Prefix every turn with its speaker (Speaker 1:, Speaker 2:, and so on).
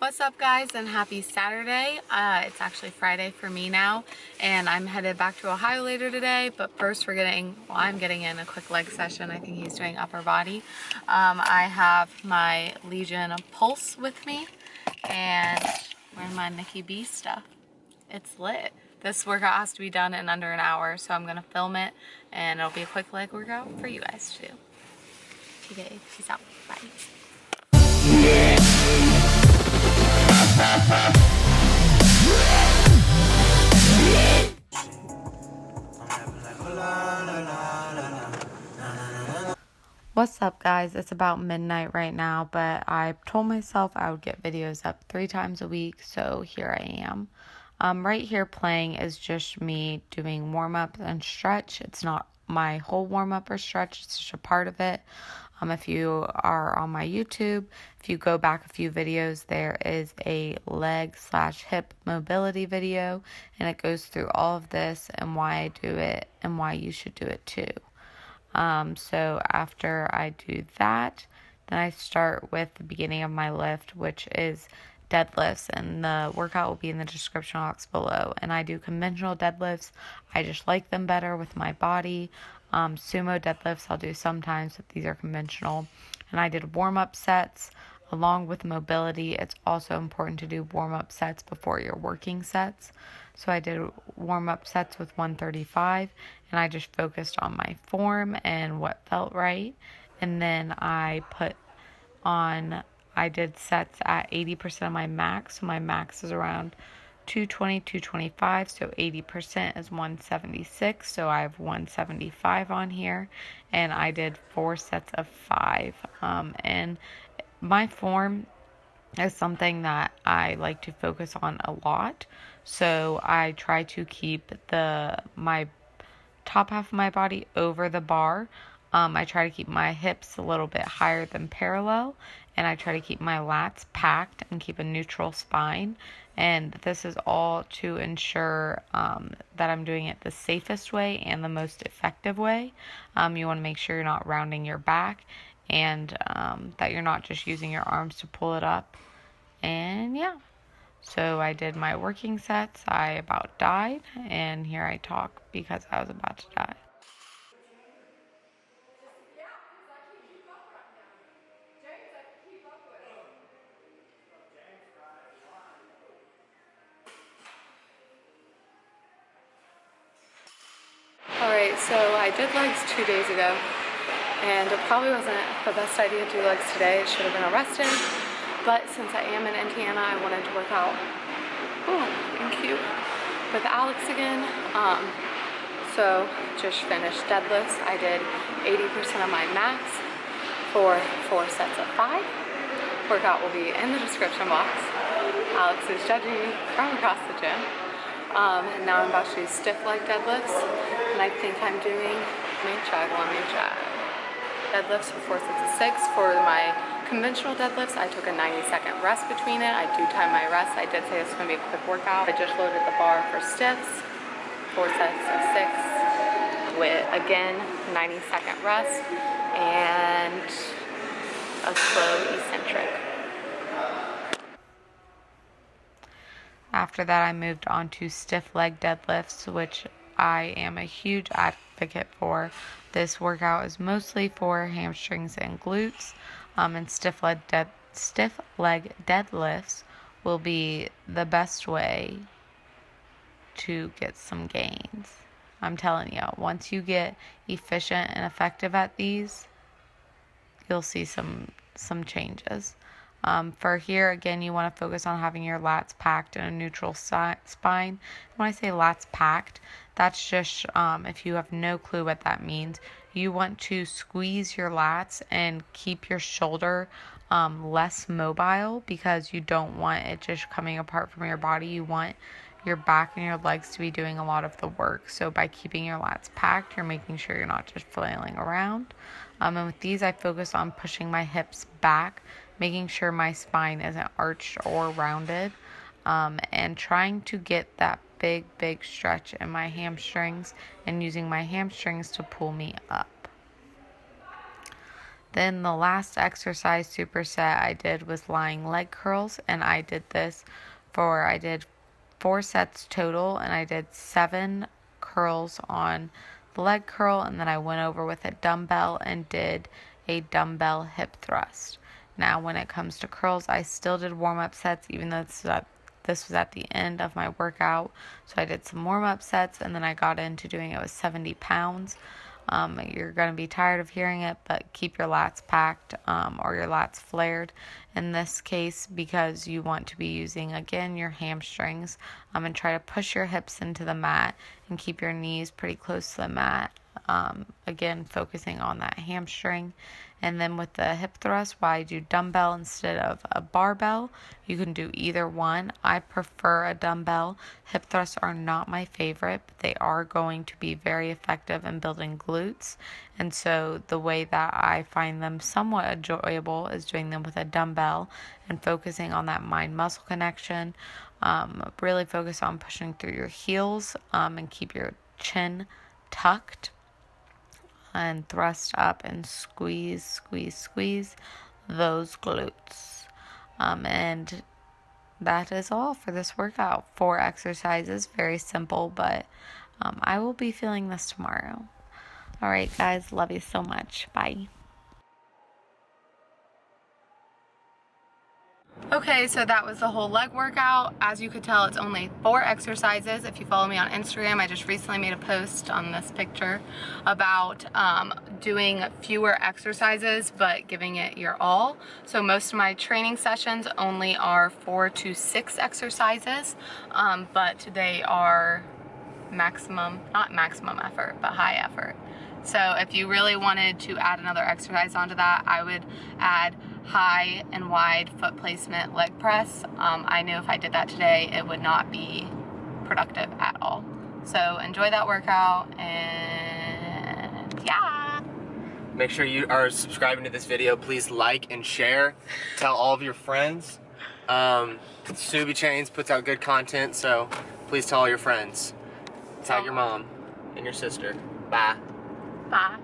Speaker 1: What's up, guys, and happy Saturday. It's actually Friday for me now, and I'm headed back to Ohio later today, but first I'm getting in a quick leg session. I think he's doing upper body. I have my Legion Pulse with me, and wearing my Nikki B stuff. It's lit. This workout has to be done in under an hour, so I'm gonna film it, and it'll be a quick leg workout for you guys too. Okay, peace out. Bye. What's up, guys? It's about midnight right now, but I told myself I would get videos up 3 times a week, so here I am. Right here playing is just me doing warm-up and stretch. It's not my whole warm-up or stretch, it's just a part of it. If you are on my YouTube, if you go back a few videos, there is a leg/hip mobility video, and it goes through all of this and why I do it and why you should do it too. So after I do that, then I start with the beginning of my lift, which is deadlifts, and the workout will be in the description box below. And I do conventional deadlifts. I just like them better with my body. Sumo deadlifts I'll do sometimes, but these are conventional. And I did warm-up sets along with mobility. It's also important to do warm-up sets before your working sets. So I did warm-up sets with 135, and I just focused on my form and what felt right. And then I did sets at 80% of my max. So my max is around 220, 225, so 80% is 176, so I have 175 on here, and I did 4 sets of 5, and my form is something that I like to focus on a lot, so I try to keep my top half of my body over the bar. I try to keep my hips a little bit higher than parallel, and I try to keep my lats packed and keep a neutral spine. And this is all to ensure that I'm doing it the safest way and the most effective way. You want to make sure you're not rounding your back, and that you're not just using your arms to pull it up. And yeah, so I did my working sets. I about died, and here I talk because I was about to die. Alright, so I did legs 2 days ago, and it probably wasn't the best idea to do legs today. It should have been a rest day, but since I am in Indiana, I wanted to work out and cute with Alex again. So just finished deadlifts. I did 80% of my max for 4 sets of 5. Workout will be in the description box. Alex is judging me from across the gym. And now I'm about to do stiff leg deadlifts, and I think I'm doing, let me check. Deadlifts for 4 sets of 6. For my conventional deadlifts, I took a 90-second rest between it. I do time my rest. I did say this was going to be a quick workout. I just loaded the bar for stiffs, 4 sets of 6, with, again, 90-second rest, and a slow eccentric. After that, I moved on to stiff leg deadlifts, which I am a huge advocate for. This workout is mostly for hamstrings and glutes, and stiff leg deadlifts will be the best way to get some gains. I'm telling you, once you get efficient and effective at these, you'll see some changes. For here, again, you want to focus on having your lats packed and a neutral spine. When I say lats packed, that's just, if you have no clue what that means, you want to squeeze your lats and keep your shoulder less mobile, because you don't want it just coming apart from your body. You want your back and your legs to be doing a lot of the work. So by keeping your lats packed, you're making sure you're not just flailing around. And with these, I focus on pushing my hips back, making sure my spine isn't arched or rounded, and trying to get that big stretch in my hamstrings and using my hamstrings to pull me up. Then the last exercise superset I did was lying leg curls, and I did 4 sets total, and I did 7 curls on the leg curl, and then I went over with a dumbbell and did a dumbbell hip thrust. Now when it comes to curls, I still did warm-up sets, even though this was at the end of my workout. So I did some warm-up sets, and then I got into doing it with 70 pounds. You're going to be tired of hearing it, but keep your lats packed or your lats flared in this case, because you want to be using, again, your hamstrings, and try to push your hips into the mat and keep your knees pretty close to the mat. Again, focusing on that hamstring. And then with the hip thrust, why I do dumbbell instead of a barbell. You can do either one. I prefer a dumbbell. Hip thrusts are not my favorite, but they are going to be very effective in building glutes. And so the way that I find them somewhat enjoyable is doing them with a dumbbell and focusing on that mind-muscle connection. Really focus on pushing through your heels and keep your chin tucked. And thrust up and squeeze, squeeze, squeeze those glutes. And that is all for this workout. 4 exercises, very simple, but I will be feeling this tomorrow. All right, guys, love you so much. Bye. Okay, so that was the whole leg workout. As you could tell, it's only 4 exercises. If you follow me on Instagram, I just recently made a post on this picture about doing fewer exercises but giving it your all. So most of my training sessions only are 4 to 6 exercises, but they are not maximum effort, but high effort. So if you really wanted to add another exercise onto that, I would add high and wide foot placement leg press. I knew if I did that today, it would not be productive at all. So enjoy that workout, and yeah.
Speaker 2: Make sure you are subscribing to this video. Please like and share. Tell all of your friends. Subi Chains puts out good content, so please tell all your friends. Tag your mom and your sister. Bye.
Speaker 1: Bye.